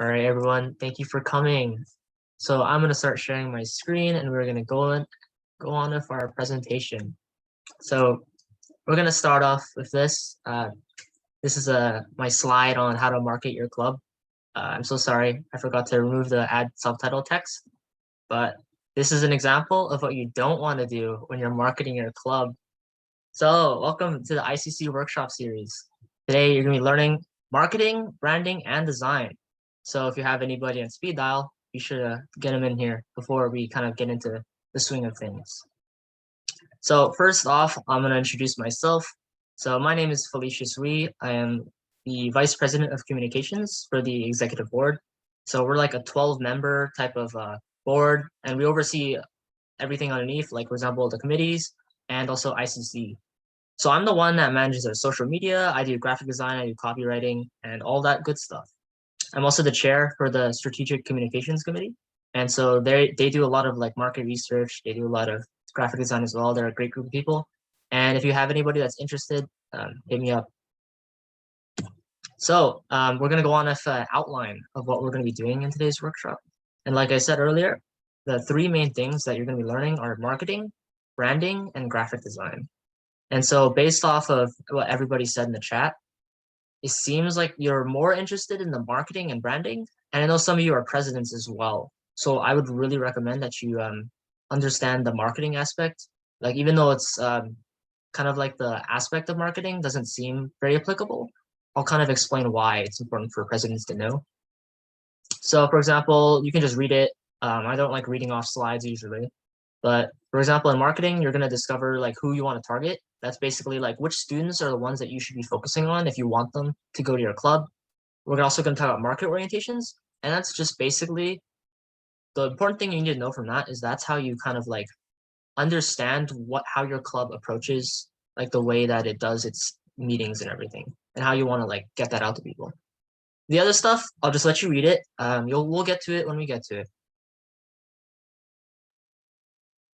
All right, everyone, thank you for coming. So I'm going to start sharing my screen and we're going to go on with our presentation. So we're going to start off with this. This is my slide on how to market your club. I'm so sorry, I forgot to remove the add subtitle text, but this is an example of what you don't want to do when you're marketing your club. So welcome to the ICC workshop series. Today, you're going to be learning marketing, branding, and design. So if you have anybody on speed dial, be sure to get them in here before we kind of get into the swing of things. So first off, I'm going to introduce myself. So my name is Felicia Sui. I am the Vice President of Communications for the Executive Board. So we're like a 12-member type of board, and we oversee everything underneath, like for example, the committees and also ICC. So I'm the one that manages our social media. I do graphic design, I do copywriting, and all that good stuff. I'm also the chair for the Strategic Communications Committee. And so they do a lot of like market research. They do a lot of graphic design as well. They're a great group of people. And if you have anybody that's interested, hit me up. So we're going to go on with an outline of what we're going to be doing in today's workshop. And like I said earlier, the three main things that you're going to be learning are marketing, branding, and graphic design. And so based off of what everybody said in the chat, it seems like you're more interested in the marketing and branding. And I know some of you are presidents as well. So I would really recommend that you understand the marketing aspect. Like, even though it's kind of like the aspect of marketing doesn't seem very applicable, I'll kind of explain why it's important for presidents to know. So for example, you can just read it. I don't like reading off slides usually. But for example, in marketing, you're going to discover like who you want to target. That's basically like which students are the ones that you should be focusing on if you want them to go to your club. We're also going to talk about market orientations. And that's just basically the important thing you need to know from that is that's how you kind of like understand how your club approaches like the way that it does its meetings and everything, and how you want to like get that out to people. The other stuff, I'll just let you read it. We'll get to it when we get to it.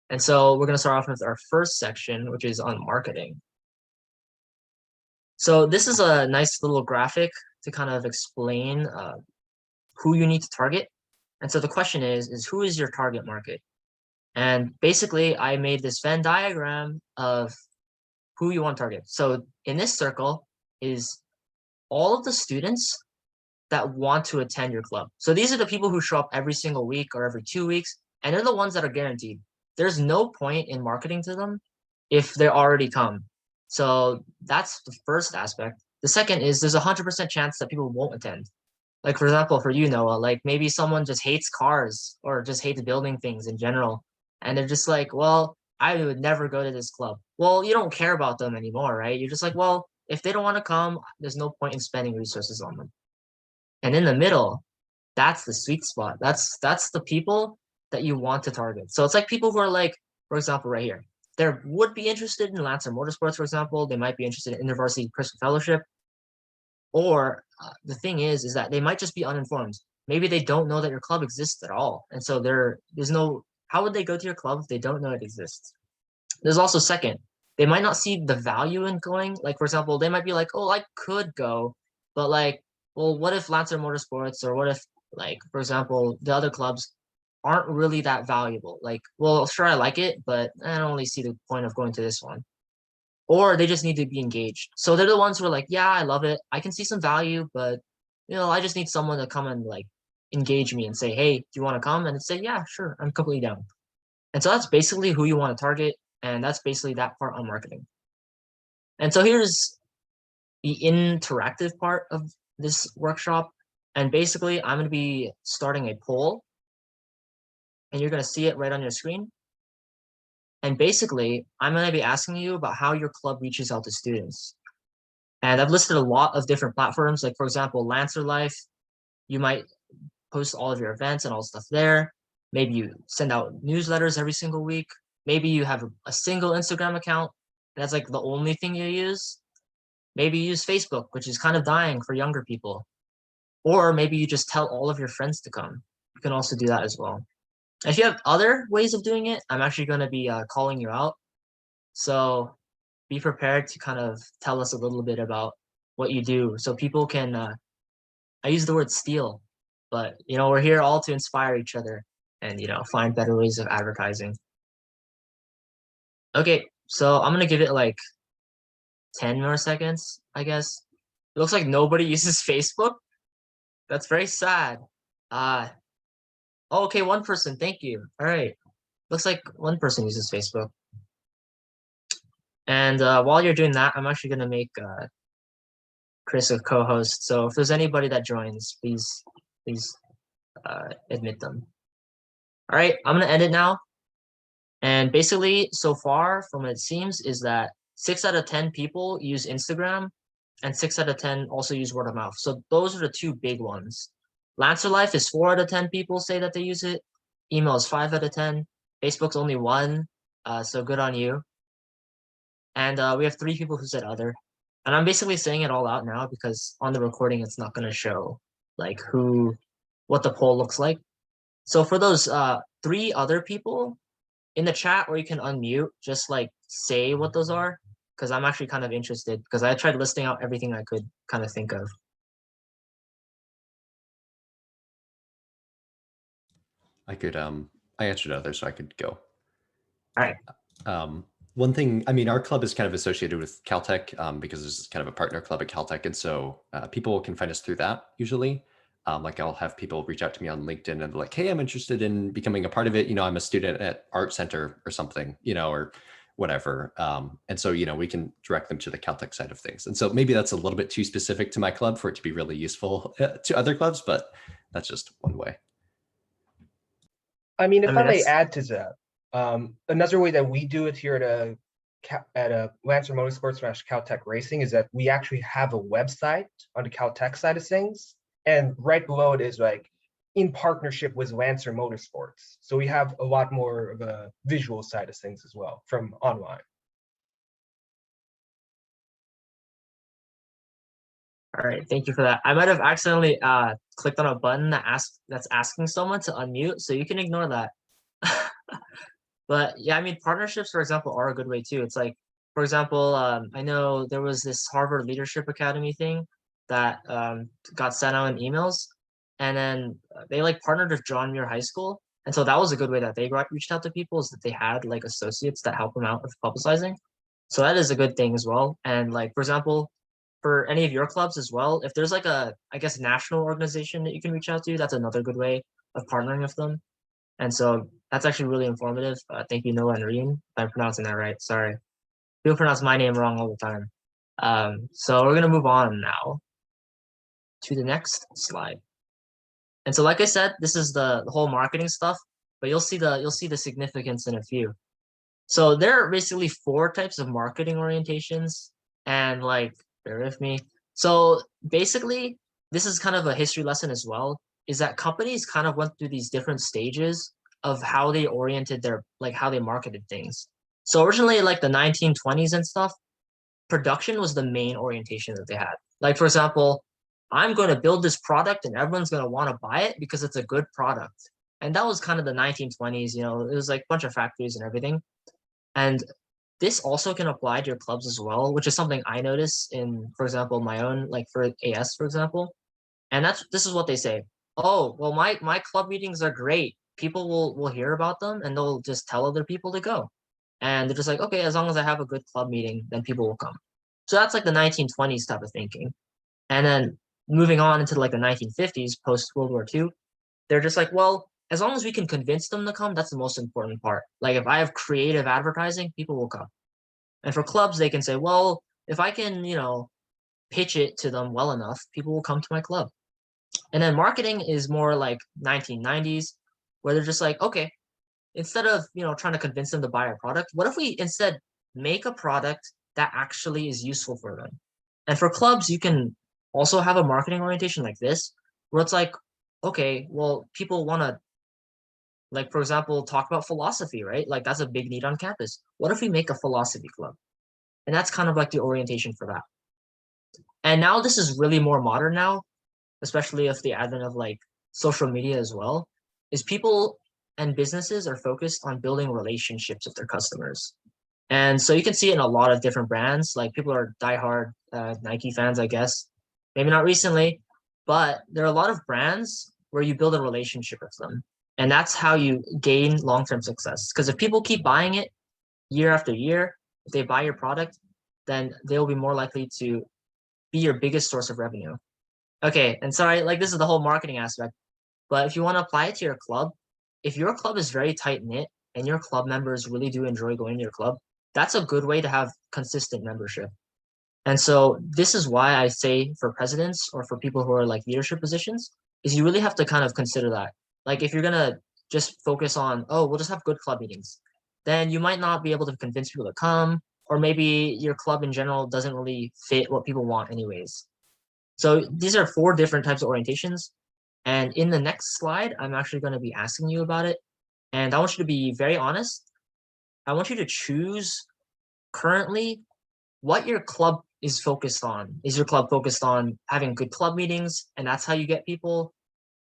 And so we're going to start off with our first section, which is on marketing. So this is a nice little graphic to kind of explain who you need to target. And so the question is who is your target market? And basically, I made this Venn diagram of who you want to target. So in this circle is all of the students that want to attend your club. So these are the people who show up every single week or every 2 weeks, and they're the ones that are guaranteed. There's no point in marketing to them if they already come. So that's the first aspect. The second is there's 100% chance that people won't attend. Like for example, for you, Noah, like maybe someone just hates cars or just hates building things in general. And they're just like, well, I would never go to this club. Well, you don't care about them anymore, right? You're just like, well, if they don't want to come, there's no point in spending resources on them. And in the middle, that's the sweet spot. That's the people that you want to target. So it's like people who are like, for example, right here, they would be interested in Lancer Motorsports, for example. They might be interested in InterVarsity Christian Fellowship. Or the thing is that they might just be uninformed. Maybe they don't know that your club exists at all. And so there's no, how would they go to your club if they don't know it exists? There's also second, they might not see the value in going. Like, for example, they might be like, oh, I could go, but like, well, what if Lancer Motorsports, or what if, like, for example, the other clubs aren't really that valuable? Like, well, sure, I like it, but I don't really see the point of going to this one. Or they just need to be engaged. So they're the ones who are like, yeah, I love it. I can see some value, but I just need someone to come and like engage me and say, hey, do you want to come? And say, yeah, sure, I'm completely down. And so that's basically who you want to target. And that's basically that part on marketing. And so here's the interactive part of this workshop. And basically, I'm going to be starting a poll. And you're going to see it right on your screen. And basically, I'm going to be asking you about how your club reaches out to students. And I've listed a lot of different platforms. Like, for example, Lancer Life, you might post all of your events and all stuff there. Maybe you send out newsletters every single week. Maybe you have a single Instagram account. And that's like the only thing you use. Maybe you use Facebook, which is kind of dying for younger people. Or maybe you just tell all of your friends to come. You can also do that as well. If you have other ways of doing it, I'm actually going to be calling you out. So be prepared to kind of tell us a little bit about what you do so people can, I use the word steal. but we're here all to inspire each other and find better ways of advertising. Okay, so I'm gonna give it like 10 more seconds, I guess. It looks like nobody uses Facebook. That's very sad. Okay, one person, thank you. All right, looks like one person uses Facebook. And while you're doing that, I'm actually gonna make Chris a co-host. So if there's anybody that joins, please admit them. All right, I'm gonna end it now. And basically, so far from what it seems is that 6 out of 10 people use Instagram and 6 out of 10 also use word of mouth. So those are the two big ones. Lancer Life is 4 out of 10 people say that they use it. Email is 5 out of 10. Facebook's only 1. So good on you. And we have 3 people who said other. And I'm basically saying it all out now because on the recording, it's not going to show like what the poll looks like. So for those 3 other people in the chat, or you can unmute, just like say what those are, because I'm actually kind of interested because I tried listing out everything I could kind of think of. I answered others, so I could go. All right. One thing, I mean, our club is kind of associated with Caltech because this kind of a partner club at Caltech. And so people can find us through that usually. Like I'll have people reach out to me on LinkedIn and like, hey, I'm interested in becoming a part of it. I'm a student at Art Center or something, or whatever. And so, we can direct them to the Caltech side of things. And so maybe that's a little bit too specific to my club for it to be really useful to other clubs, but that's just one way. I mean, if I may add to that, another way that we do it here at Lancer Motorsports / Caltech Racing is that we actually have a website on the Caltech side of things, and right below it is like in partnership with Lancer Motorsports. So we have a lot more of a visual side of things as well from online. All right, thank you for that. I might have accidentally clicked on a button that's asking someone to unmute, so you can ignore that. But yeah, I mean, partnerships, for example, are a good way too. It's like, for example, I know there was this Harvard Leadership Academy thing that got sent out in emails, and then they like partnered with John Muir High School, and so that was a good way that they reached out to people, is that they had like associates that help them out with publicizing. So that is a good thing as well. And like, for example, for any of your clubs as well, if there's like a, I guess, national organization that you can reach out to, that's another good way of partnering with them. And so that's actually really informative. Thank you, Noah and Reem, if I'm pronouncing that right. Sorry. People pronounce my name wrong all the time. So we're gonna move on now to the next slide. And so, like I said, this is the whole marketing stuff, but you'll see the significance in a few. So there are basically 4 types of marketing orientations, and like, bear with me. So basically, this is kind of a history lesson as well, is that companies kind of went through these different stages of how they oriented how they marketed things. So originally, like the 1920s and stuff, production was the main orientation that they had. Like, for example, I'm going to build this product and everyone's going to want to buy it because it's a good product. And that was kind of the 1920s, it was like a bunch of factories and everything. And this also can apply to your clubs as well, which is something I notice in, for example, my own, like for AS, for example. And this is what they say. Oh, well, my club meetings are great. People will hear about them and they'll just tell other people to go. And they're just like, okay, as long as I have a good club meeting, then people will come. So that's like the 1920s type of thinking. And then moving on into like the 1950s, post World War II, they're just like, well, as long as we can convince them to come, that's the most important part. Like if I have creative advertising, people will come. And for clubs, they can say, well, if I can, pitch it to them well enough, people will come to my club. And then marketing is more like 1990s, where they're just like, okay, instead of, trying to convince them to buy our product, what if we instead make a product that actually is useful for them? And for clubs, you can also have a marketing orientation like this, where it's like, okay, well, people want to, like, for example, talk about philosophy, right? Like that's a big need on campus. What if we make a philosophy club? And that's kind of like the orientation for that. And now this is really more modern now, especially with the advent of like social media as well, is people and businesses are focused on building relationships with their customers. And so you can see it in a lot of different brands. Like people are diehard Nike fans, I guess. Maybe not recently, but there are a lot of brands where you build a relationship with them. And that's how you gain long-term success. Because if people keep buying it year after year, if they buy your product, then they'll be more likely to be your biggest source of revenue. Okay, and sorry, like this is the whole marketing aspect, but if you want to apply it to your club, if your club is very tight-knit and your club members really do enjoy going to your club, that's a good way to have consistent membership. And so this is why I say for presidents or for people who are like leadership positions, is you really have to kind of consider that. Like if you're gonna just focus on, oh, we'll just have good club meetings, then you might not be able to convince people to come, or maybe your club in general doesn't really fit what people want anyways. So these are 4 different types of orientations. And in the next slide, I'm actually going to be asking you about it. And I want you to be very honest. I want you to choose currently what your club is focused on. Is your club focused on having good club meetings and that's how you get people?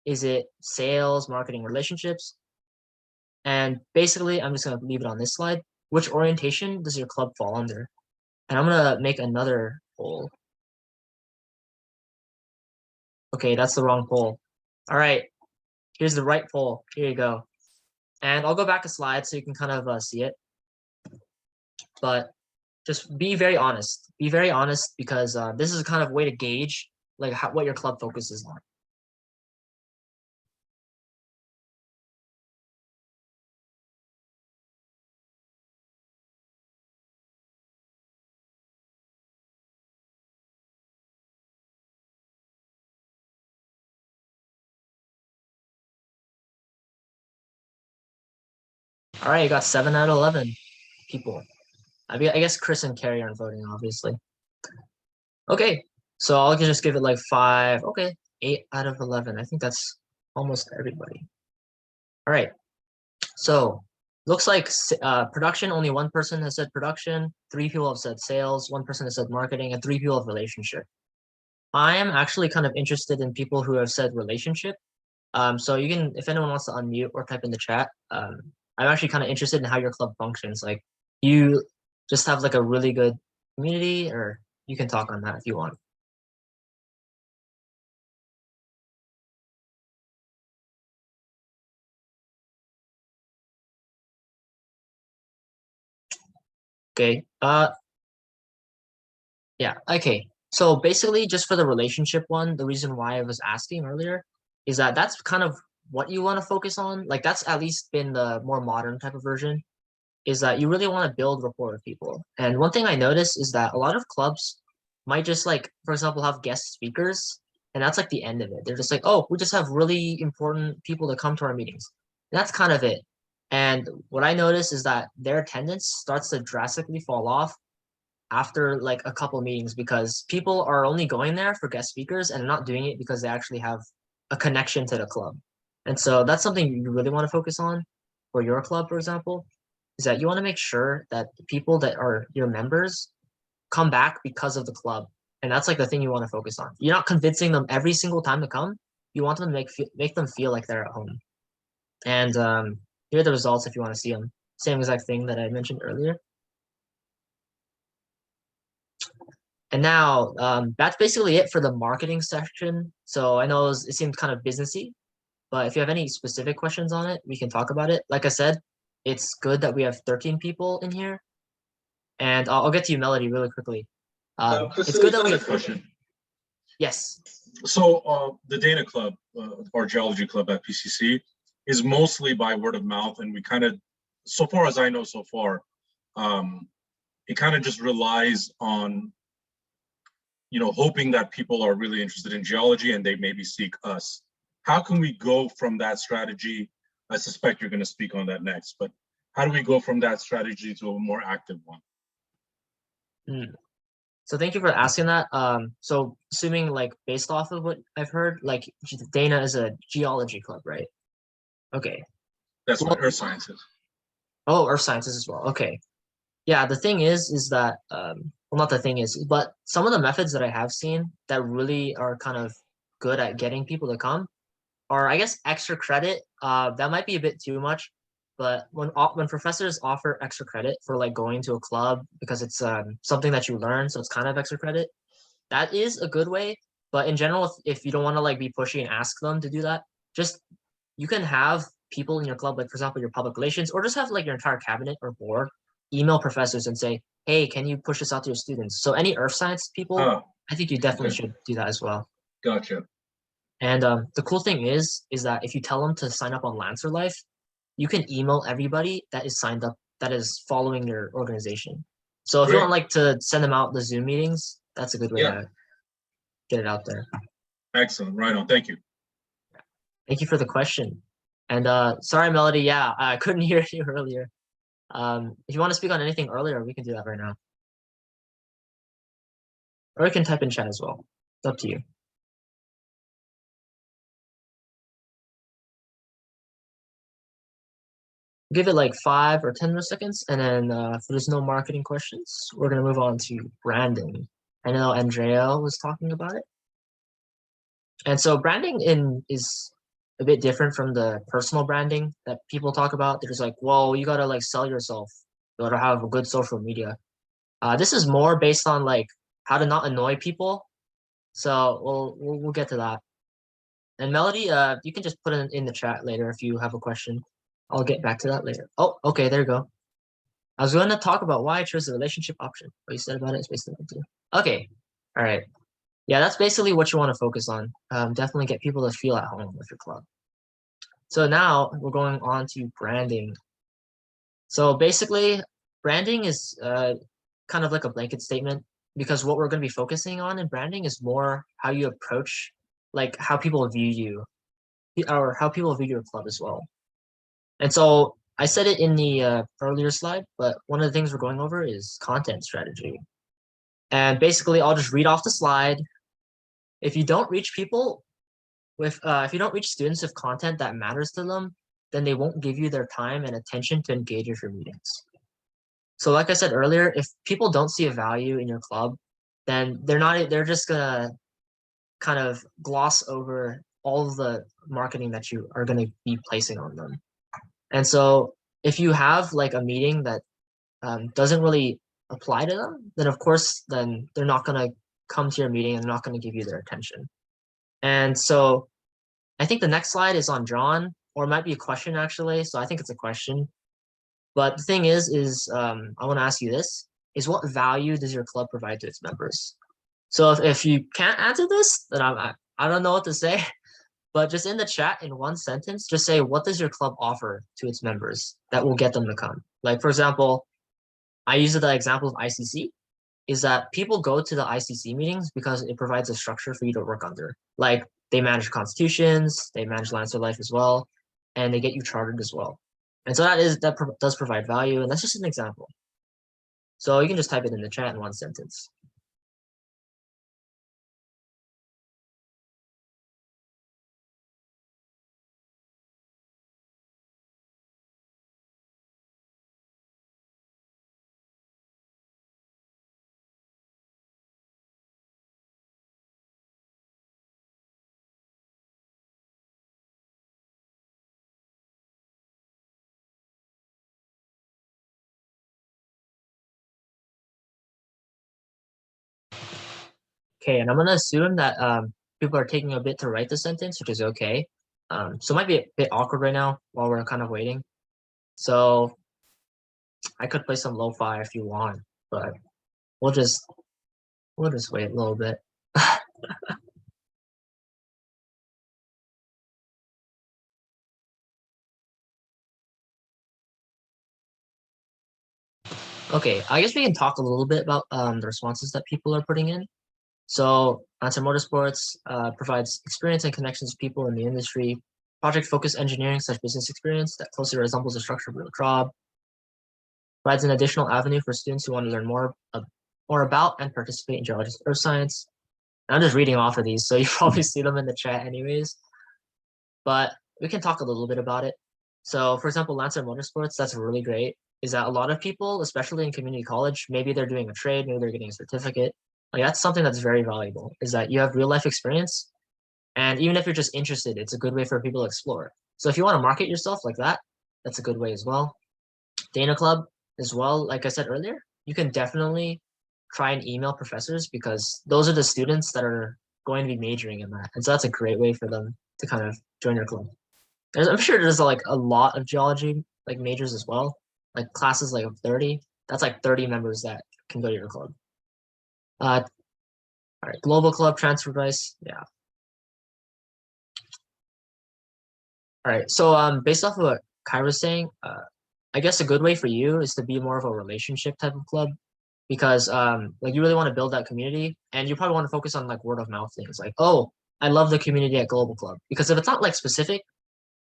Is it sales, marketing, relationships? And basically, I'm just going to leave it on this slide. Which orientation does your club fall under? And I'm going to make another poll. Okay, that's the wrong poll. All right, here's the right poll. Here you go. And I'll go back a slide so you can kind of see it. But just be very honest. Be very honest because this is a kind of way to gauge like what your club focuses on. All right, you got 7 out of 11 people. I guess Chris and Carrie aren't voting, obviously. Okay, so I'll just give it like 5. Okay, 8 out of 11. I think that's almost everybody. All right, so looks like production, only 1 person has said production, 3 people have said sales, 1 person has said marketing, and 3 people have relationship. I am actually kind of interested in people who have said relationship. So you can, if anyone wants to unmute or type in the chat, I'm actually kind of interested in how your club functions. Like you just have like a really good community, or you can talk on that if you want. Okay. Yeah. Okay. So basically, just for the relationship one, the reason why I was asking earlier is that that's kind of what you want to focus on. Like that's at least been the more modern type of version, is that you really want to build rapport with people. And one thing I noticed is that a lot of clubs might just like, for example, have guest speakers, and that's like the end of it. They're just like, oh, we just have really important people to come to our meetings. And that's kind of it. And what I noticed is that their attendance starts to drastically fall off after like a couple meetings because people are only going there for guest speakers and not doing it because they actually have a connection to the club. And so that's something you really want to focus on for your club, for example, is that you want to make sure that the people that are your members come back because of the club. And that's like the thing you want to focus on. You're not convincing them every single time to come. You want them to make them feel like they're at home. And here are the results if you want to see them. Same exact thing that I mentioned earlier. And now that's basically it for the marketing section. So I know it seemed kind of businessy, but if you have any specific questions on it, we can talk about it. Like I said, it's good that we have 13 people in here. And I'll get to you, Melody, really quickly. It's good that we have question. Yes. So the Dana Club, or Geology Club at PCC, is mostly by word of mouth, and we kind of, so far as I know so far, it kind of just relies on, you know, hoping that people are really interested in geology and they maybe seek us. How can we go from that strategy? I suspect you're going to speak on that next, but how do we go from that strategy to a more active one? So thank you for asking that. So assuming like based off of what I've heard, like Dana is a geology club, right? Okay. That's what Earth Sciences. Oh, Earth Sciences as well. Okay. Yeah, the thing is that well, not the thing is, but some of the methods that I have seen that really are kind of good at getting people to come are, I guess, extra credit. That might be a bit too much, but when professors offer extra credit for like going to a club because it's something that you learn, so it's kind of extra credit, that is a good way. But in general, if you don't want to like be pushy and ask them to do that, just you can have people in your club, like for example, your public relations, or just have like your entire cabinet or board email professors and say, hey, can you push this out to your students? So any earth science people, I think you definitely should do that as well. Gotcha. And the cool thing is that if you tell them to sign up on Lancer Life, you can email everybody that is signed up, that is following your organization. So if you want like to send them out the Zoom meetings, that's a good way to get it out there. Excellent. Right on. Thank you. Thank you for the question. And sorry, Melody. Yeah, I couldn't hear you earlier. If you want to speak on anything earlier, we can do that right now. Or you can type in chat as well. It's up to you. Give it like 5 or 10 more seconds, and then if there's no marketing questions, we're gonna move on to branding. I know Andrea was talking about it. And so branding is a bit different from the personal branding that people talk about. They're just like, whoa, you gotta like sell yourself. You gotta have a good social media. This is more based on like how to not annoy people. So we'll get to that. And Melody, you can just put it in the chat later if you have a question. I'll get back to that later. Oh, okay, there you go. I was going to talk about why I chose the relationship option. What you said about it is basically okay. All right. Yeah, that's basically what you want to focus on. Definitely get people to feel at home with your club. So now we're going on to branding. So basically, branding is kind of like a blanket statement, because what we're going to be focusing on in branding is more how you approach, like how people view you, or how people view your club as well. And so I said it in the earlier slide, but one of the things we're going over is content strategy. And basically, I'll just read off the slide. If you don't reach people with, if you don't reach students with content that matters to them, then they won't give you their time and attention to engage with your meetings. So like I said earlier, if people don't see a value in your club, then they're just gonna kind of gloss over all of the marketing that you are gonna be placing on them. And so if you have like a meeting that doesn't really apply to them, then of course, then they're not gonna come to your meeting and they're not gonna give you their attention. And so I think the next slide is on John, or it might be a question actually. So I think it's a question. But the thing is I want to ask you this, is what value does your club provide to its members? So if you can't answer this, then I don't know what to say. But just in the chat, in one sentence, just say, what does your club offer to its members that will get them to come? Like, for example, I use the example of ICC, is that people go to the ICC meetings because it provides a structure for you to work under. Like, they manage constitutions, they manage Lancer Life as well, and they get you chartered as well. And so that does provide value, and that's just an example. So you can just type it in the chat in one sentence. Okay, and I'm gonna assume that people are taking a bit to write the sentence, which is okay. So it might be a bit awkward right now while we're kind of waiting. So I could play some lo-fi if you want, but we'll just wait a little bit. Okay, I guess we can talk a little bit about the responses that people are putting in. So Lancer Motorsports provides experience and connections to people in the industry. Project-focused engineering / business experience that closely resembles the structure of a real job. Provides an additional avenue for students who want to learn more about and participate in geology or earth science. And I'm just reading off of these, so you probably see them in the chat anyways. But we can talk a little bit about it. So for example, Lancer Motorsports, that's really great, is that a lot of people, especially in community college, maybe they're doing a trade, maybe they're getting a certificate. Like that's something that's very valuable, is that you have real life experience. And even if you're just interested, it's a good way for people to explore. So if you want to market yourself like that, that's a good way as well. Dana Club as well, like I said earlier, you can definitely try and email professors, because those are the students that are going to be majoring in that. And so that's a great way for them to kind of join your club. I'm sure there's like a lot of geology like majors as well, like classes like of 30. That's like 30 members that can go to your club. All right, global club transfer advice. Yeah. All right. So based off of what Kai was saying, I guess a good way for you is to be more of a relationship type of club, because like you really want to build that community, and you probably want to focus on like word of mouth things, like, oh, I love the community at Global Club. Because if it's not like specific,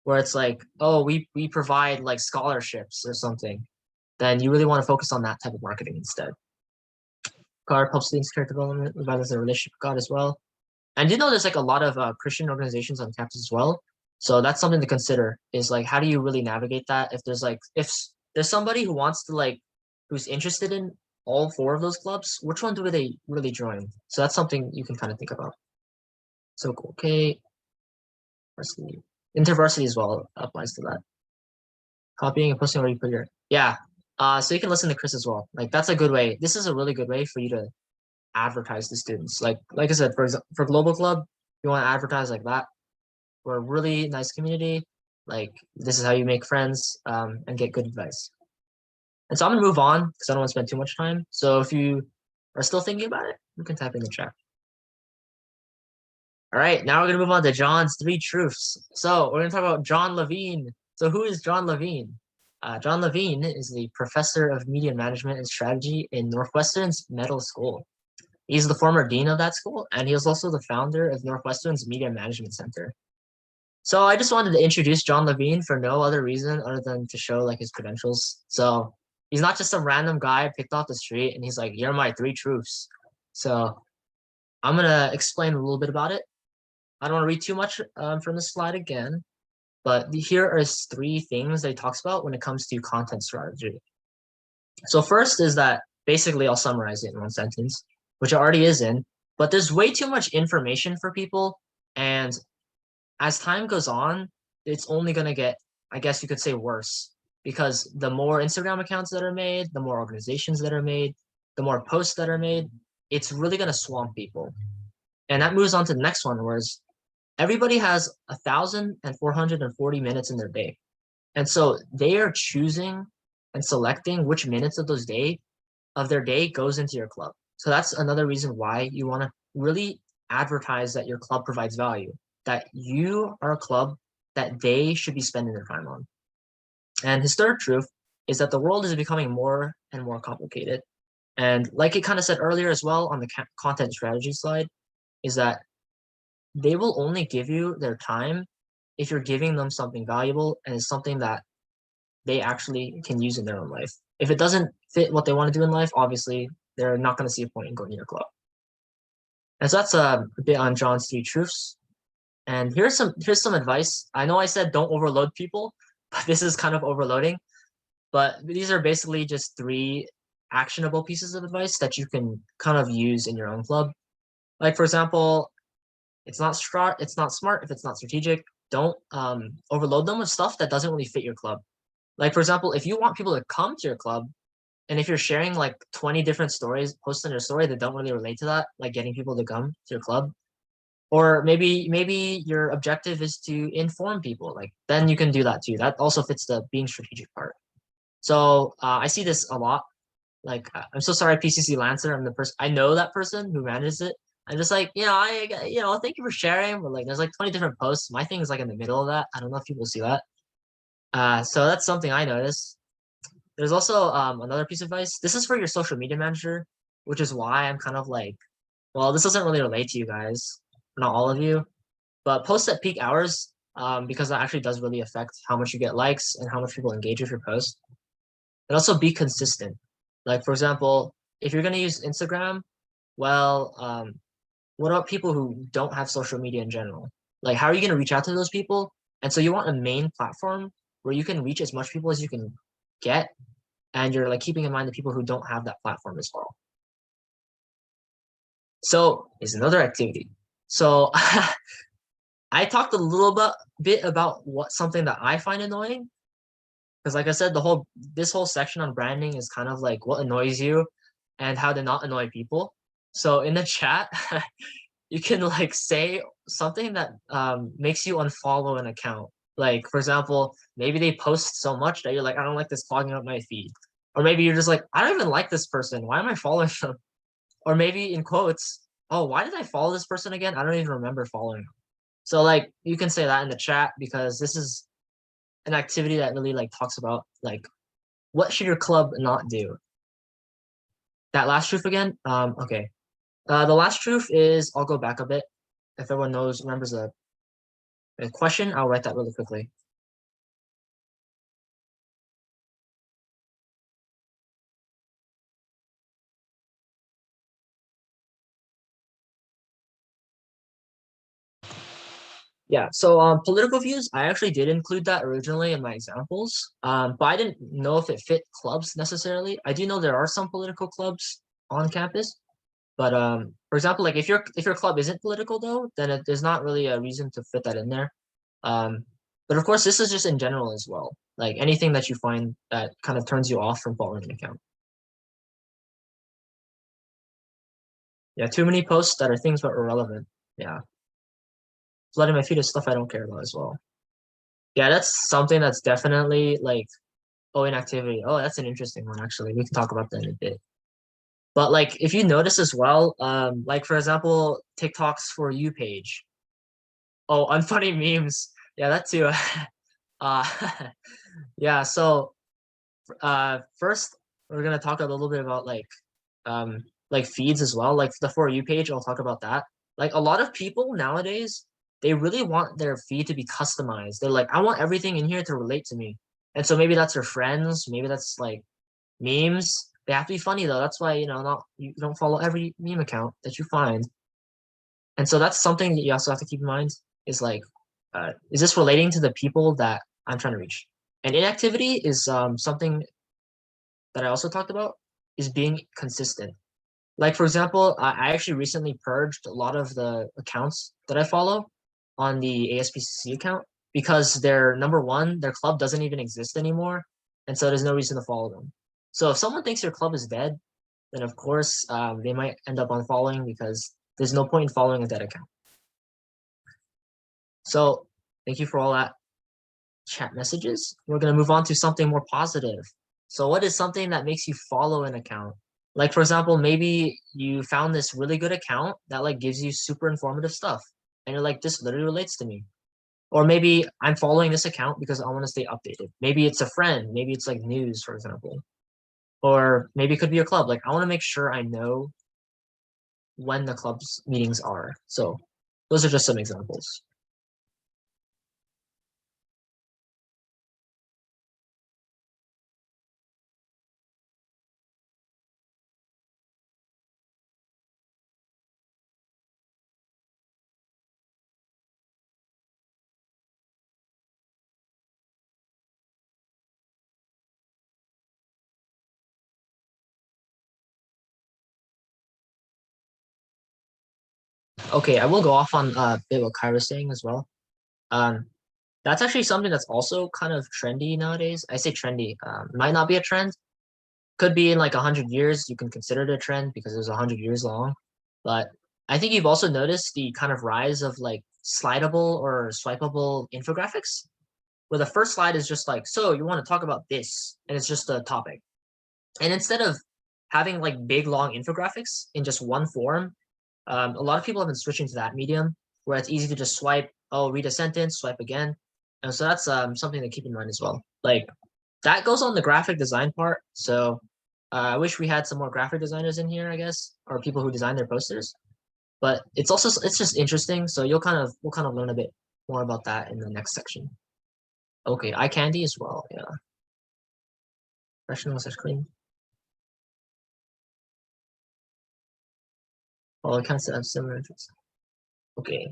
where it's like, oh, we provide like scholarships or something, then you really want to focus on that type of marketing instead. God helps students character development, revives their relationship with God as well. And you know, there's like a lot of Christian organizations on campus as well. So that's something to consider, is like, how do you really navigate that? If there's somebody who wants to like, who's interested in all 4 of those clubs, which one do they really join? So that's something you can kind of think about. So, okay. Varsity. InterVarsity as well applies to that. Copying and posting where you put your, yeah. So you can listen to Chris as well. Like that's a good way. This is a really good way for you to advertise to students. Like I said, for example, for Global Club, you want to advertise like that. We're a really nice community. Like this is how you make friends and get good advice. And so I'm gonna move on because I don't want to spend too much time. So if you are still thinking about it, you can type in the chat. All right, now we're gonna move on to John's 3 truths. So we're gonna talk about John Levine. So who is John Levine? John Levine is the professor of media management and strategy in Northwestern's Medill School. He's the former dean of that school, and he was also the founder of Northwestern's Media Management Center. So I just wanted to introduce John Levine for no other reason other than to show like his credentials. So he's not just some random guy picked off the street and he's like, "You're my 3 truths." So I'm gonna explain a little bit about it. I don't want to read too much from the slide again, but here are 3 things that he talks about when it comes to content strategy. So first is that, basically I'll summarize it in 1 sentence, which it already is in, but there's way too much information for people. And as time goes on, it's only going to get, I guess you could say, worse, because the more Instagram accounts that are made, the more organizations that are made, the more posts that are made, it's really going to swamp people. And that moves on to the next one, whereas everybody has 1,440 minutes in their day. And so they are choosing and selecting which minutes of their day goes into your club. So that's another reason why you want to really advertise that your club provides value, that you are a club that they should be spending their time on. And his 3rd truth is that the world is becoming more and more complicated. And like it kind of said earlier as well on the content strategy slide, is that they will only give you their time if you're giving them something valuable and it's something that they actually can use in their own life. If it doesn't fit what they want to do in life, obviously they're not going to see a point in going to your club. And so that's a bit on John's 3 truths. And here's some advice. I know I said don't overload people, but this is kind of overloading. But these are basically just 3 actionable pieces of advice that you can kind of use in your own club. Like for example, it's not smart if it's not strategic. Don't overload them with stuff that doesn't really fit your club. Like for example, if you want people to come to your club, and if you're sharing like 20 different stories, posts on your story that don't really relate to that, like getting people to come to your club, or maybe your objective is to inform people, like then you can do that too. That also fits the being strategic part. So I see this a lot. Like I'm so sorry, PCC Lancer. I'm the person, I know that person who manages it. I'm just like, thank you for sharing. But like, there's like 20 different posts. My thing is like in the middle of that. I don't know if people see that. So that's something I noticed. There's also another piece of advice. This is for your social media manager, which is why I'm kind of like, well, this doesn't really relate to you guys, not all of you, but post at peak hours, because that actually does really affect how much you get likes and how much people engage with your post. And also be consistent. Like for example, if you're going to use Instagram, well, what about people who don't have social media in general? Like, how are you going to reach out to those people? And so you want a main platform where you can reach as much people as you can get, and you're like keeping in mind the people who don't have that platform as well. So is another activity. So I talked a little bit about something that I find annoying, because like I said, this whole section on branding is kind of like what annoys you and how to not annoy people. So in the chat, you can like say something that makes you unfollow an account. Like, for example, maybe they post so much that you're like, I don't like this clogging up my feed. Or maybe you're just like, I don't even like this person. Why am I following them? Or maybe in quotes, oh, why did I follow this person again? I don't even remember following them. So like you can say that in the chat, because this is an activity that really like talks about like what should your club not do. That last truth again. Okay. The last truth is, I'll go back a bit. If everyone remembers the question, I'll write that really quickly. Yeah, so political views, I actually did include that originally in my examples, but I didn't know if it fit clubs necessarily. I do know there are some political clubs on campus, but for example, like if your club isn't political though, then there's not really a reason to fit that in there. But of course, this is just in general as well, like anything that you find that kind of turns you off from following an account. Yeah, too many posts that are things but irrelevant. Yeah. Flooding my feed is stuff I don't care about as well. Yeah, that's something that's definitely like, oh, inactivity. Oh, that's an interesting one, actually. We can talk about that in a bit. But like, if you notice as well, like for example, TikTok's For You page. Oh, unfunny memes. Yeah, that too. Yeah, so first we're gonna talk a little bit about like feeds as well. Like the For You page, I'll talk about that. Like a lot of people nowadays, they really want their feed to be customized. They're like, I want everything in here to relate to me. And so maybe that's your friends, maybe that's like memes. They have to be funny though. That's why, you don't follow every meme account that you find. And so that's something that you also have to keep in mind is like, is this relating to the people that I'm trying to reach? And inactivity is something that I also talked about, is being consistent. Like for example, I actually recently purged a lot of the accounts that I follow on the ASPCC account because number one, their club doesn't even exist anymore. And so there's no reason to follow them. So if someone thinks your club is dead, then of course they might end up unfollowing because there's no point in following a dead account. So thank you for all that chat messages. We're going to move on to something more positive. So what is something that makes you follow an account? Like, for example, maybe you found this really good account that like gives you super informative stuff. And you're like, this literally relates to me. Or maybe I'm following this account because I want to stay updated. Maybe it's a friend. Maybe it's like news, for example. Or maybe it could be a club. Like I want to make sure I know when the club's meetings are. So those are just some examples. Okay, I will go off on a bit what Kai was saying as well. That's actually something that's also kind of trendy nowadays. I say trendy, might not be a trend. Could be in like 100 years, you can consider it a trend because it was 100 years long. But I think you've also noticed the kind of rise of like slidable or swipeable infographics, where the first slide is just like, so you want to talk about this, and it's just a topic. And instead of having like big long infographics in just one form, a lot of people have been switching to that medium where it's easy to just swipe, oh, read a sentence, swipe again. And so that's something to keep in mind as well. Like that goes on the graphic design part. So I wish we had some more graphic designers in here, I guess, or people who design their posters. But it's just interesting. So we'll kind of learn a bit more about that in the next section. Okay, eye candy as well. Yeah. Professional / clean. All accounts that have similar interests. Okay.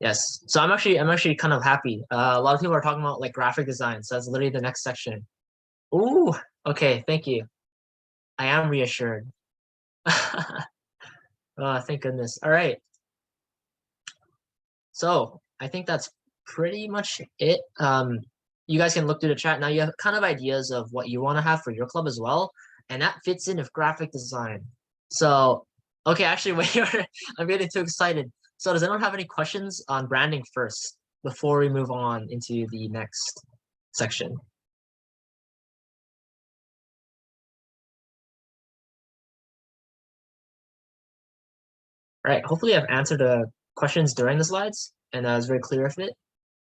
Yes. So I'm actually kind of happy. A lot of people are talking about like graphic design. So that's literally the next section. Ooh. Okay. Thank you. I am reassured. Oh, thank goodness. All right. So I think that's pretty much it. You guys can look through the chat. Now you have kind of ideas of what you want to have for your club as well. And that fits in with graphic design. So Okay, actually, wait, I'm getting too excited. So does anyone have any questions on branding first before we move on into the next section? All right, hopefully I've answered the questions during the slides and I was very clear with it.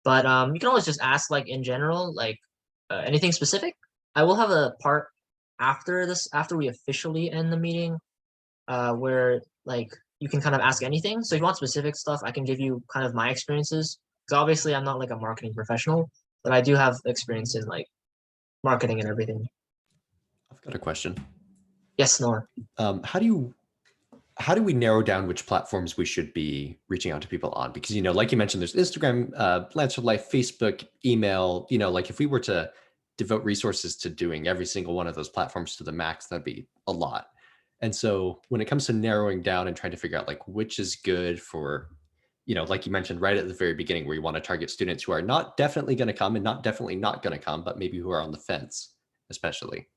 But you can always just ask like in general, like anything specific. I will have a part after this, after we officially end the meeting, where like you can kind of ask anything. So if you want specific stuff, I can give you kind of my experiences. Because obviously I'm not like a marketing professional, but I do have experience in like marketing and everything. I've got a question. Yes, Noah. How do we narrow down which platforms we should be reaching out to people on? Because, like you mentioned, there's Instagram, Lancer Life, Facebook, email, like if we were to devote resources to doing every single one of those platforms to the max, that'd be a lot. And so when it comes to narrowing down and trying to figure out like which is good for, like you mentioned right at the very beginning, where you want to target students who are not definitely going to come and not definitely not going to come, but maybe who are on the fence, especially.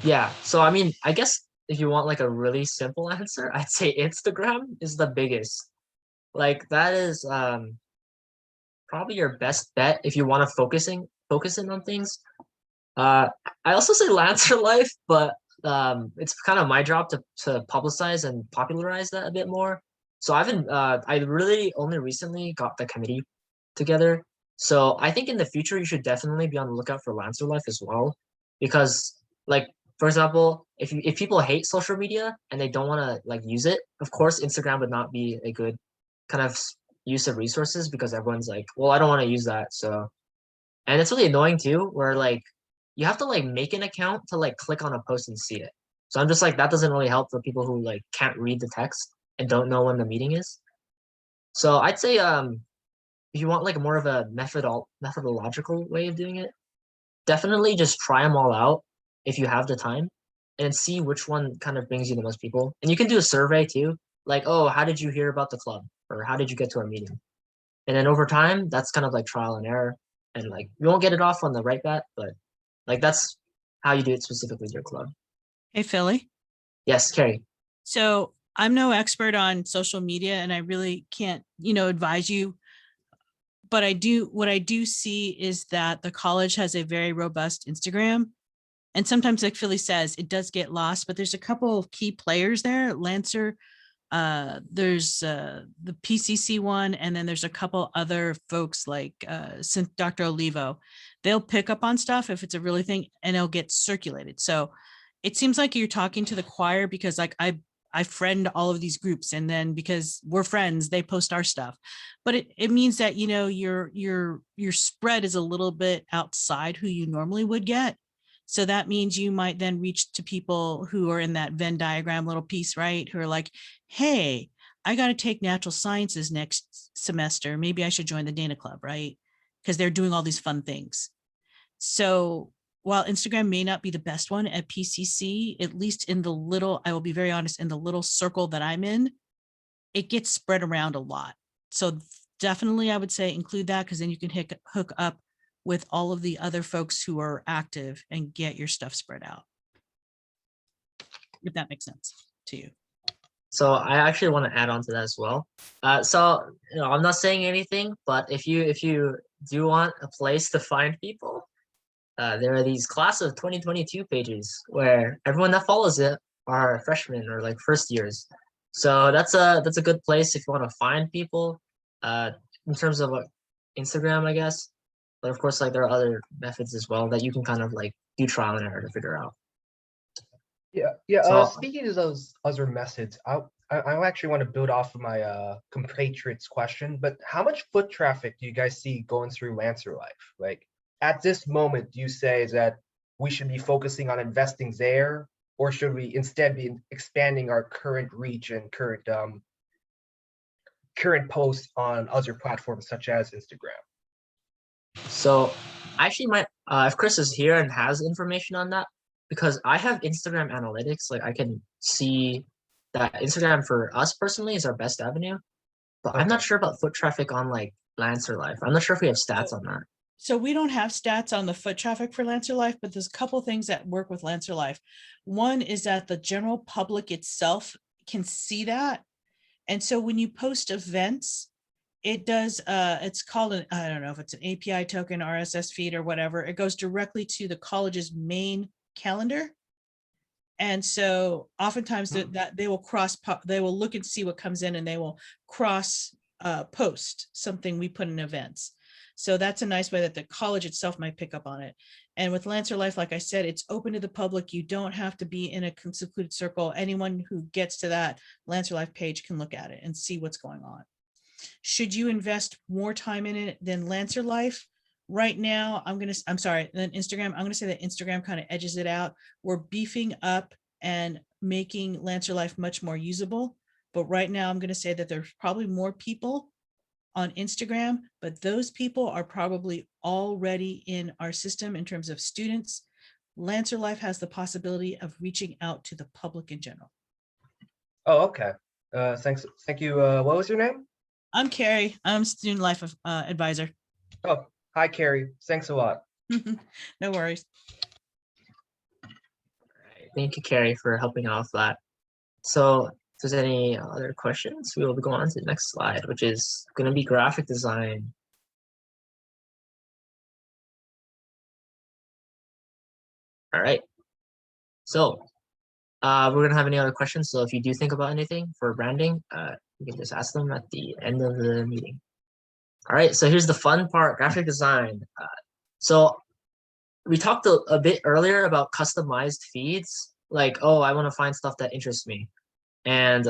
Yeah, so I mean, I guess if you want like a really simple answer, I'd say Instagram is the biggest. Like that is probably your best bet if you want to focusing on things. I also say Lancer Life, but it's kind of my job to publicize and popularize that a bit more. So I really only recently got the committee together. So I think in the future you should definitely be on the lookout for Lancer Life as well, because like for example, if people hate social media and they don't want to like use it, of course Instagram would not be a good kind of use of resources because everyone's like, well, I don't want to use that. So, and it's really annoying too, where like you have to like make an account to like click on a post and see it. So I'm just like, that doesn't really help for people who like can't read the text and don't know when the meeting is. So I'd say if you want like more of a methodological way of doing it, definitely just try them all out if you have the time and see which one kind of brings you the most people. And you can do a survey too, like, oh, how did you hear about the club? Or how did you get to our meeting? And then over time, that's kind of like trial and error. And like you won't get it off on the right bet, but like that's how you do it specifically with your club. Hey, Philly. Yes, Carrie. So I'm no expert on social media and I really can't, advise you. But what I do see is that the college has a very robust Instagram. And sometimes, like Philly says, it does get lost, but there's a couple of key players there. Lancer, there's the PCC one, and then there's a couple other folks like Dr. Olivo. They'll pick up on stuff if it's a really thing, and it'll get circulated. So it seems like you're talking to the choir because like I friend all of these groups, and then because we're friends, they post our stuff. But it means that, your spread is a little bit outside who you normally would get. So that means you might then reach to people who are in that Venn diagram little piece, right? Who are like, hey, I got to take natural sciences next semester. Maybe I should join the Dana Club, right? Because they're doing all these fun things. So while Instagram may not be the best one at PCC, at least in the little, I will be very honest, in the little circle that I'm in, it gets spread around a lot. So definitely I would say include that, because then you can hook up with all of the other folks who are active and get your stuff spread out. If that makes sense to you. So I actually want to add on to that as well. So I'm not saying anything, but if you do want a place to find people, there are these class of 2022 pages where everyone that follows it are freshmen or like first years. So that's a good place if you want to find people. In terms of Instagram, I guess. But of course, like there are other methods as well that you can kind of like do trial and error to figure out. Yeah. So, Speaking of those other methods, I actually want to build off of my compatriots question. But how much foot traffic do you guys see going through Lancer Life? Like at this moment, do you say that we should be focusing on investing there, or should we instead be expanding our current reach and current posts on other platforms such as Instagram? So I actually might, if Chris is here and has information on that, because I have Instagram analytics, like I can see that Instagram for us personally is our best avenue, but I'm not sure about foot traffic on like Lancer Life. I'm not sure if we have stats on that. So we don't have stats on the foot traffic for Lancer Life, but there's a couple things that work with Lancer Life. One is that the general public itself can see that. And so when you post events, it does, it's called an, I don't know if it's an API token, RSS feed or whatever. It goes directly to the college's main calendar. And so oftentimes that they will they will look and see what comes in and they will cross post something we put in events. So that's a nice way that the college itself might pick up on it. And with Lancer Life, like I said, it's open to the public. You don't have to be in a secluded circle. Anyone who gets to that Lancer Life page can look at it and see what's going on. Should you invest more time in it than Lancer Life? Right now, I'm sorry, then Instagram, I'm gonna say that Instagram kind of edges it out. We're beefing up and making Lancer Life much more usable. But right now I'm gonna say that there's probably more people on Instagram, but those people are probably already in our system in terms of students. Lancer Life has the possibility of reaching out to the public in general. Oh, okay. Thanks. Thank you. What was your name? I'm Carrie. I'm Student Life Advisor. Oh, hi, Carrie. Thanks a lot. No worries. Thank you, Carrie, for helping out with that. So if there's any other questions, we will go on to the next slide, which is going to be graphic design. All right. So we're going to have any other questions. So if you do think about anything for branding, you can just ask them at the end of the meeting. All right. So here's the fun part, graphic design. So we talked a bit earlier about customized feeds. Like, oh, I want to find stuff that interests me. And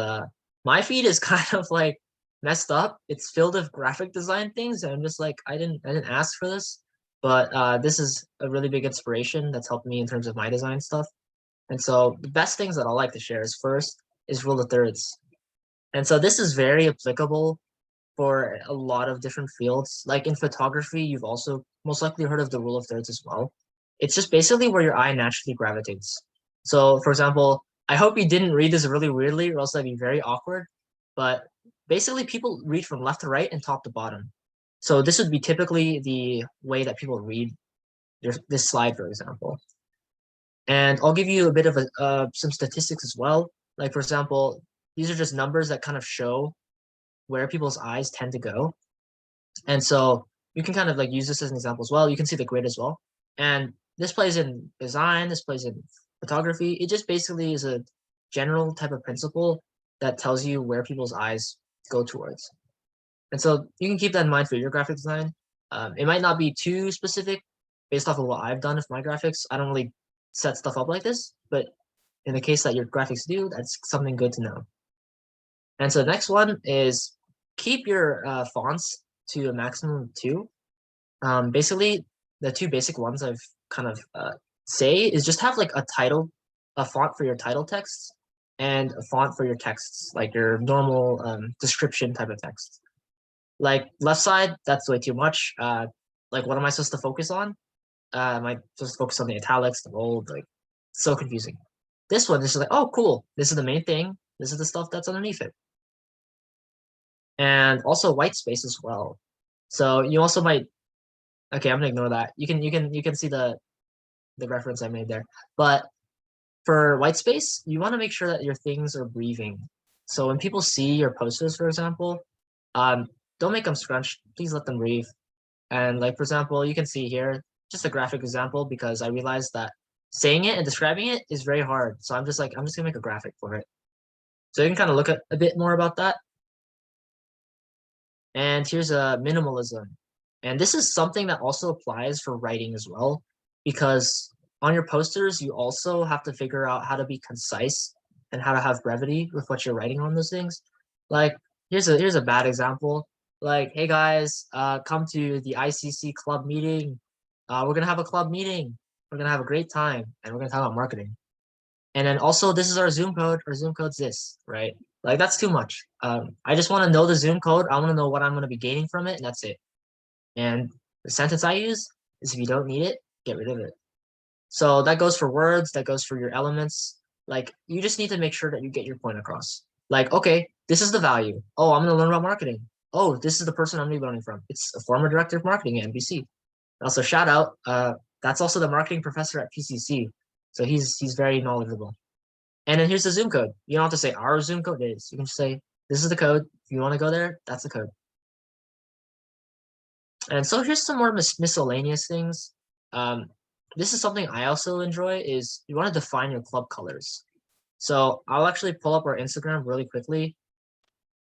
my feed is kind of like messed up. It's filled with graphic design things. And I'm just like, I didn't ask for this, but this is a really big inspiration that's helped me in terms of my design stuff. And so the best things that I like to share is first is rule of thirds. And so this is very applicable for a lot of different fields. Like in photography, you've also most likely heard of the rule of thirds as well. It's just basically where your eye naturally gravitates. So for example, I hope you didn't read this really weirdly or else that'd be very awkward. But basically people read from left to right and top to bottom. So this would be typically the way that people read this slide, for example. And I'll give you a bit of some statistics as well. Like for example, these are just numbers that kind of show where people's eyes tend to go. And so you can kind of like use this as an example as well. You can see the grid as well. And this plays in design, this plays in photography. It just basically is a general type of principle that tells you where people's eyes go towards. And so you can keep that in mind for your graphic design. It might not be too specific based off of what I've done with my graphics. I don't really set stuff up like this, but in the case that your graphics do, that's something good to know. And so the next one is keep your fonts to a maximum of 2. Basically, the 2 basic ones I've kind of say is just have like a font for your title text and a font for your texts, like your normal description type of text. Like left side, that's way too much. Like what am I supposed to focus on? Am I supposed to focus on the italics, the bold? Like, so confusing. This one, this is like, oh, cool. This is the main thing. This is the stuff that's underneath it. And also white space as well. So you also might, okay, I'm gonna ignore that. You can see the reference I made there. But for white space, you want to make sure that your things are breathing. So when people see your posters, for example, don't make them scrunched. Please let them breathe. And like, for example, you can see here, just a graphic example, because I realized that saying it and describing it is very hard. So I'm just like, I'm just gonna make a graphic for it. So you can kind of look at a bit more about that. And here's a minimalism. And this is something that also applies for writing as well, because on your posters, you also have to figure out how to be concise and how to have brevity with what you're writing on those things. Like, here's a bad example. Like, hey guys, come to the ICC club meeting. We're gonna have a club meeting. We're gonna have a great time, and we're gonna talk about marketing. And then also, this is our Zoom code. Our Zoom code's this, right? Like, that's too much. I just want to know the Zoom code. I want to know what I'm going to be gaining from it, and that's it. And the sentence I use is, if you don't need it, get rid of it. So that goes for words. That goes for your elements. Like, you just need to make sure that you get your point across. Like, okay, this is the value. Oh, I'm going to learn about marketing. Oh, this is the person I'm going to be learning from. It's a former director of marketing at NBC. Also, shout out. That's also the marketing professor at PCC, so he's very knowledgeable. And then here's the Zoom code. You don't have to say our Zoom code is. You can just say this is the code. If you want to go there, that's the code. And so here's some more miscellaneous things. This is something I also enjoy is you want to define your club colors. So I'll actually pull up our Instagram really quickly.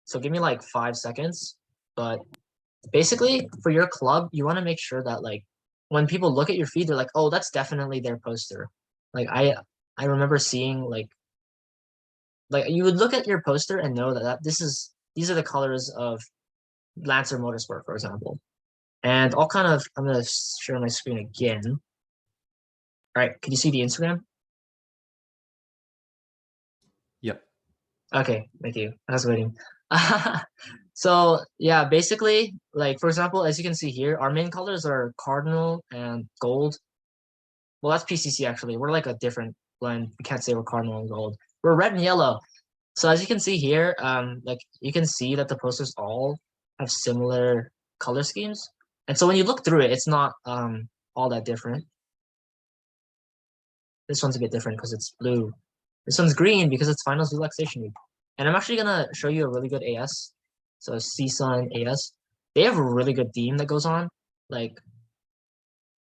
So give me like 5 seconds. But basically for your club, you want to make sure that like when people look at your feed, they're like, oh, that's definitely their poster. Like I remember seeing like you would look at your poster and know that these are the colors of Lancer Motorsport, for example. And I'm gonna share my screen again. All right, can you see the Instagram? Yep. Okay, thank you. I was waiting. So yeah, basically, like for example, as you can see here, our main colors are cardinal and gold. Well, that's PCC actually. We're like a different blend. We can't say we're cardinal and gold. We're red and yellow. So as you can see here, like you can see that the posters all have similar color schemes. And so when you look through it, it's not all that different. This one's a bit different because it's blue. This one's green because it's finals relaxation week. And I'm actually gonna show you a really good AS. So CSUN AS. They have a really good theme that goes on. Like,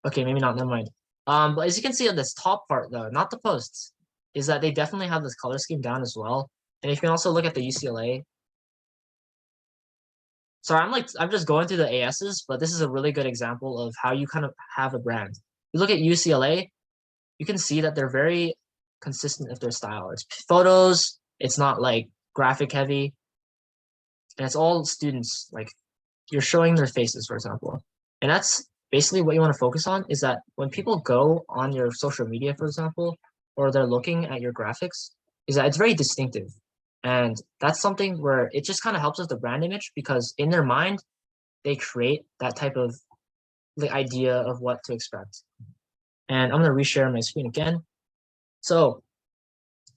okay, maybe not, never mind. But as you can see on this top part though, not the posts, is that they definitely have this color scheme down as well. And you can also look at the UCLA. So I'm just going through the ASs, but this is a really good example of how you kind of have a brand. You look at UCLA, you can see that they're very consistent with their style. It's photos, it's not like graphic heavy, and it's all students, like you're showing their faces, for example. And that's basically what you want to focus on is that when people go on your social media, for example, or they're looking at your graphics, is that it's very distinctive. And that's something where it just kind of helps with the brand image because in their mind, they create that type of the idea of what to expect. And I'm going to reshare my screen again. So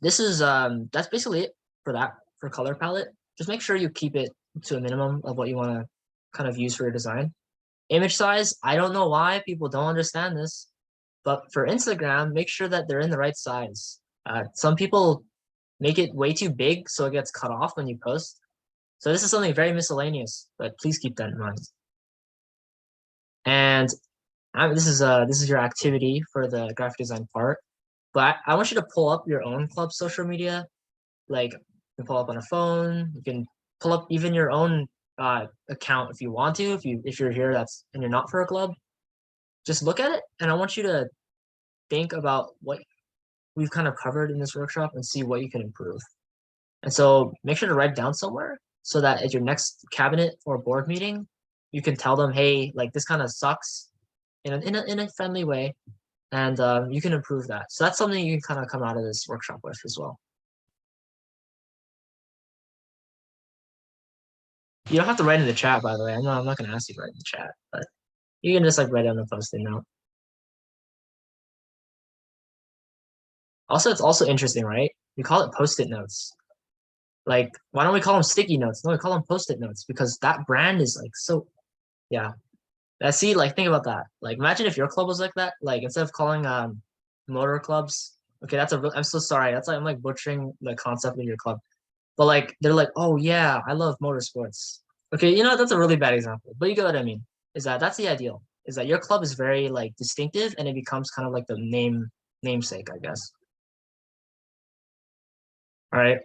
this is that's basically it for color palette. Just make sure you keep it to a minimum of what you want to kind of use for your design. Image size, I don't know why people don't understand this, but for Instagram, make sure that they're in the right size. Some people make it way too big so it gets cut off when you post. So this is something very miscellaneous, but please keep that in mind. And this is your activity for the graphic design part. But I want you to pull up your own club social media. Like you can pull up on a phone. You can pull up even your own account if you want to. If you're here and you're not for a club, just look at it. And I want you to think about what we've kind of covered in this workshop and see what you can improve. And so make sure to write down somewhere so that at your next cabinet or board meeting, you can tell them, hey, like this kind of sucks in a friendly way. And you can improve that. So that's something you can kind of come out of this workshop with as well. You don't have to write in the chat, by the way. I'm not going to ask you to write in the chat, but you can just like write on the post-it note. Also, it's also interesting, right? We call it post-it notes. Like, why don't we call them sticky notes? No, we call them post-it notes because that brand is like so, yeah. See, like think about that. Like, imagine if your club was like that. Like, instead of calling motor clubs, okay, I'm so sorry. That's like I'm like butchering the concept of your club. But like, they're like, oh yeah, I love motorsports. Okay, you know that's a really bad example, but you get what I mean. That's the ideal? Is that your club is very like distinctive and it becomes kind of like the namesake, I guess. All right.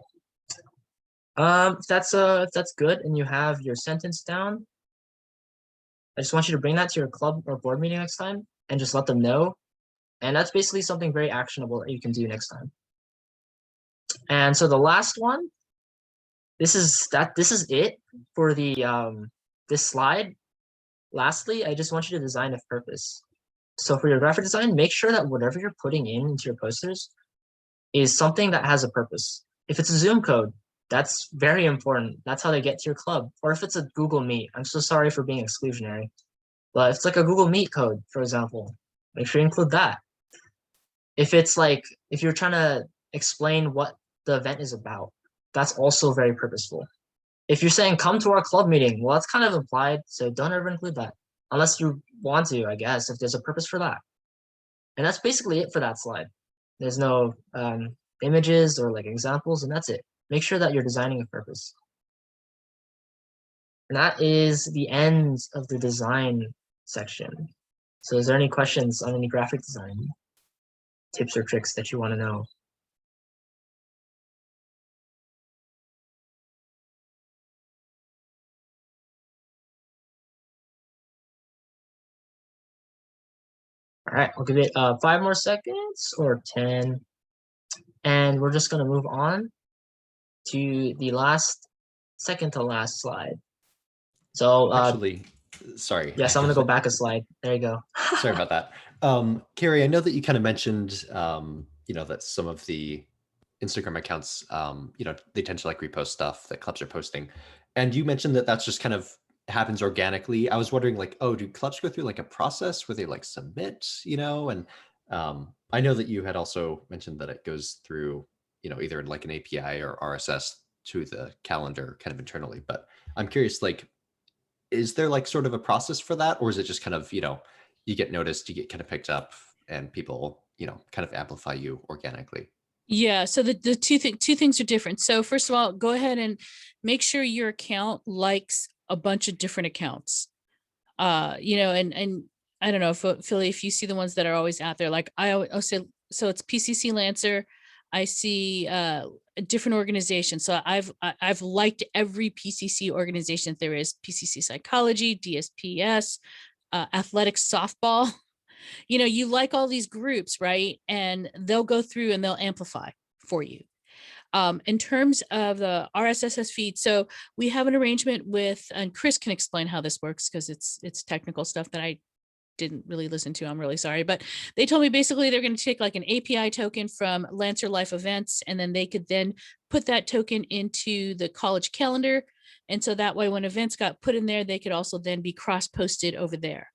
If that's good and you have your sentence down, I just want you to bring that to your club or board meeting next time and just let them know. And that's basically something very actionable that you can do next time. And so the last one, this is it for the this slide. Lastly, I just want you to design a purpose. So for your graphic design, make sure that whatever you're putting into your posters is something that has a purpose. If it's a Zoom code, that's very important. That's how they get to your club. Or if it's a Google Meet, I'm so sorry for being exclusionary. But if it's like a Google Meet code, for example, make sure you include that. If it's like, if you're trying to explain what the event is about, that's also very purposeful. If you're saying, come to our club meeting, well, that's kind of implied, so don't ever include that. unless you want to, I guess, if there's a purpose for that. And that's basically it for that slide. There's no images or like examples, and that's it. Make sure that you're designing a purpose. And that is the end of the design section. So is there any questions on any graphic design tips or tricks that you want to know? All right, I'll give it 5 more seconds or 10. And we're just going to move on to the second to last slide. So Actually, sorry. yes, I'm going to go back a slide. There you go. Sorry about that. Carrie, I know that you kind of mentioned, that some of the Instagram accounts, they tend to like repost stuff that clubs are posting. And you mentioned that that's just kind of happens organically. I was wondering like, do clubs go through like a process where they like submit, and I know that you had also mentioned that it goes through, either like an API or RSS to the calendar kind of internally, but I'm curious, like, is there like sort of a process for that? Or is it just kind of, you get noticed, you get kind of picked up and people, kind of amplify you organically? Yeah, so the two things are different. So first of all, go ahead and make sure your account likes a bunch of different accounts. And I don't know, Philly, if you see the ones that are always out there, like I'll say, so it's PCC Lancer. I see a different organizations. So I've liked every PCC organization there is: PCC Psychology, DSPS, Athletics Softball. You like all these groups, right? And they'll go through and they'll amplify for you. In terms of the RSS feed, so we have an arrangement with, and Chris can explain how this works because it's technical stuff that I didn't really listen to. I'm really sorry, but they told me basically they're going to take like an API token from Lancer Life events, and then they could then put that token into the college calendar. And so that way, when events got put in there, they could also then be cross-posted over there.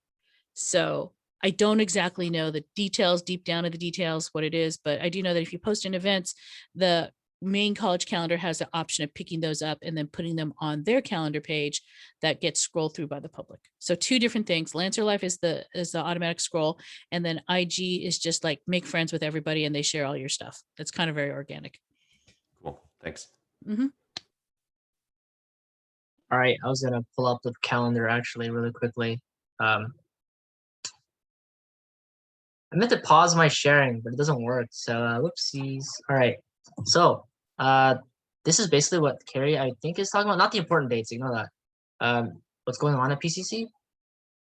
So I don't exactly know the details, deep down to the details, what it is, but I do know that if you post in events, the main college calendar has the option of picking those up and then putting them on their calendar page that gets scrolled through by the public. So two different things. Lancer Life is the automatic scroll, and then IG is just like make friends with everybody and they share all your stuff. It's kind of very organic. Cool, thanks. Mm-hmm. All right, I was gonna pull up the calendar actually really quickly. I meant to pause my sharing, but it doesn't work. So whoopsies. All right. So this is basically what Carrie, I think, is talking about. Not the important dates, ignore that. What's going on at PCC?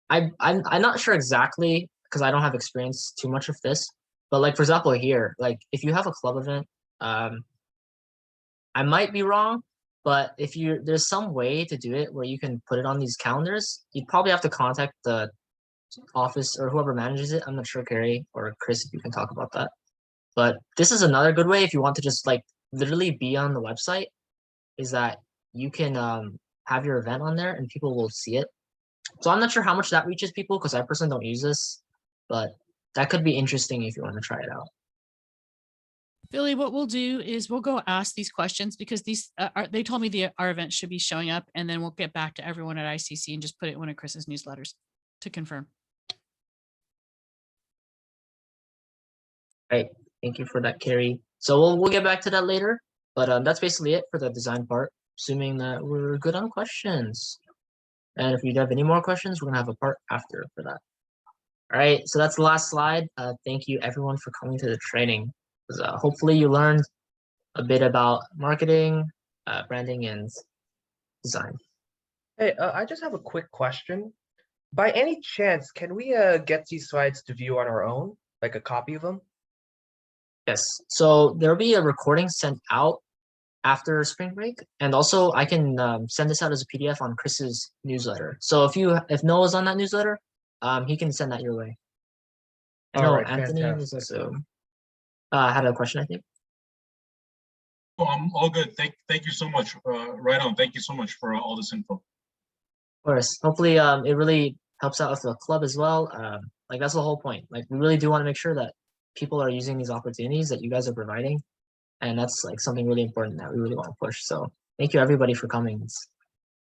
I'm not sure exactly because I don't have experience too much of this. But like for example here, like if you have a club event, I might be wrong, but if there's some way to do it where you can put it on these calendars, you'd probably have to contact the office or whoever manages it. I'm not sure, Carrie or Chris, if you can talk about that. But this is another good way if you want to just like literally be on the website, is that you can have your event on there and people will see it. So I'm not sure how much that reaches people because I personally don't use this, but that could be interesting if you want to try it out. Billy, what we'll do is we'll go ask these questions because these they told me our event should be showing up, and then we'll get back to everyone at ICC and just put it in one of Chris's newsletters to confirm. Right. Thank you for that, Carrie. So we'll get back to that later, but that's basically it for the design part, assuming that we're good on questions. And if you have any more questions, we're gonna have a part after for that. All right, so that's the last slide. Thank you everyone for coming to the training. Hopefully you learned a bit about marketing, branding, and design. Hey, I just have a quick question. By any chance, can we get these slides to view on our own, like a copy of them? Yes, so there'll be a recording sent out after spring break, and also I can send this out as a PDF on Chris's newsletter. So if Noah's on that newsletter, he can send that your way. I know Anthony was also had a question, I think. Oh, I'm all good. Thank you so much. Right on. Thank you so much for all this info. Of course. Hopefully it really helps out with the club as well. Like that's the whole point. Like we really do want to make sure that people are using these opportunities that you guys are providing. And that's like something really important that we really want to push. So thank you everybody for coming. It's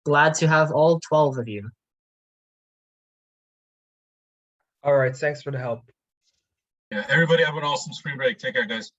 glad to have all 12 of you. All right, thanks for the help. Yeah, everybody have an awesome spring break. Take care, guys.